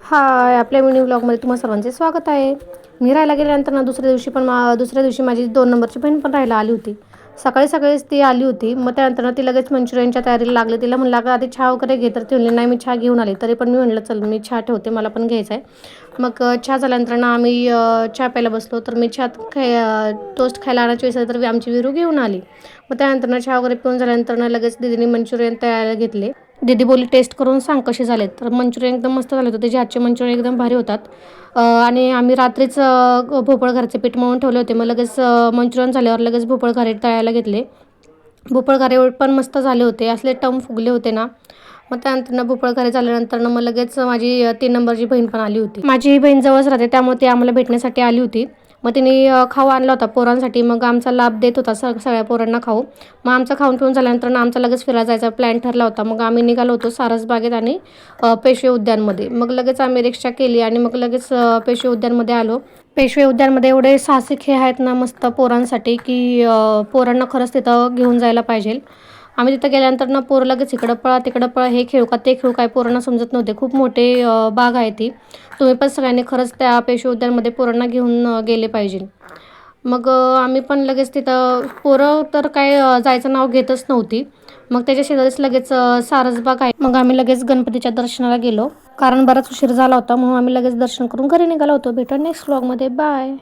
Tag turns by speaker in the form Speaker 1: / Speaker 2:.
Speaker 1: हाय, आपल्या मिनी व्लॉगमध्ये तुम्हा सर्वांचे स्वागत आहे. मी राहायला गेल्यानंतर ना दुसऱ्या दिवशी माझी 2 नंबरची बहीण पण राहायला आली होती. सकाळीच ती आली होती. मग त्यानंतर ती लगेच मंचुरियनच्या तयारीला लागली. तिला म्हणलं, "अगं आधी चहा वगैरे घे." तर ती म्हणली, "नाही, मी चहा घेऊन आले." तरी पण मी म्हटलं, "चल मी चहा ठेवते, मला पण घ्यायचा आहे." मग चहा झाल्यानंतर ना आम्ही चहा प्यायला बसलो. तर मी टोस्ट खायला आणायची वेळेस तर आमची विरू घेऊन आली. मग त्यानंतर ना चहा वगैरे पिऊन झाल्यानंतर ना लगेच दीदीने मंचुरियन तयार घेतले. दीदी बोलली, "टेस्ट करून सांग कसे झालेत." तर मंचुरियन एकदम मस्त झाले होते. तिचे हातचे मंचुरियन एकदम भारी होतात. आणि आम्ही रात्रीच भोपळ घरचे पीठ मळून ठेवले होते. मग लगेच मंचुरियन झाल्यावर लगेच भोपळ घारे तळायला घेतले. भोपळ घारे पण मस्त झाले होते. असले टम फुगले होते ना. मग त्यानंतर भोपळ घारे झाल्यानंतर मग लगेच माझी 3 नंबरची बहीण पण आली होती. माझी ही बहीण जवळच राहते, त्यामुळे ती आम्हाला भेटण्यासाठी आली होती. मग तिने खाऊ आणला होता पोरांसाठी. मग आमचा लाभ देत होता सगळ्या पोरांना खाऊ. मग आमचं खाऊन पिऊन झाल्यानंतर आमचा लगेच फिरायला जायचा प्लॅन ठरला होता. मग आम्ही निघालो होतो सारसबागेत आणि पेशवे उद्यानमध्ये. मग लगेच आम्ही रिक्षा केली आणि मग लगेच पेशवे उद्यानमध्ये आलो. पेशवे उद्यानमध्ये एवढे साहसी खेळ आहेत ना मस्त पोरांसाठी, की पोरांना खरंच तिथं घेऊन जायला पाहिजे. आम्ही तिथं गेल्यानंतर पोरं लगेच इकडं पळा तिकडं पळा, हे खेळू का ते खेळू, काय पोरांना समजत नव्हते. खूप मोठे बाग आहे ती. तुम्ही पण सगळ्यांनी खरंच त्या पेशवे उद्यानमध्ये पोरांना घेऊन गेले पाहिजे. मग आम्ही पण लगेच तिथं पोरं तर काय जायचं नाव घेतच नव्हती. मग त्याच्या शेजारीच लगेच सारसबाग आहे. मग आम्ही लगेच गणपतीच्या दर्शनाला गेलो. कारण बराच उशीर झाला होता, म्हणून आम्ही लगेच दर्शन करून घरी निघालो होतो. भेटू नेक्स्ट व्लॉगमध्ये. बाय.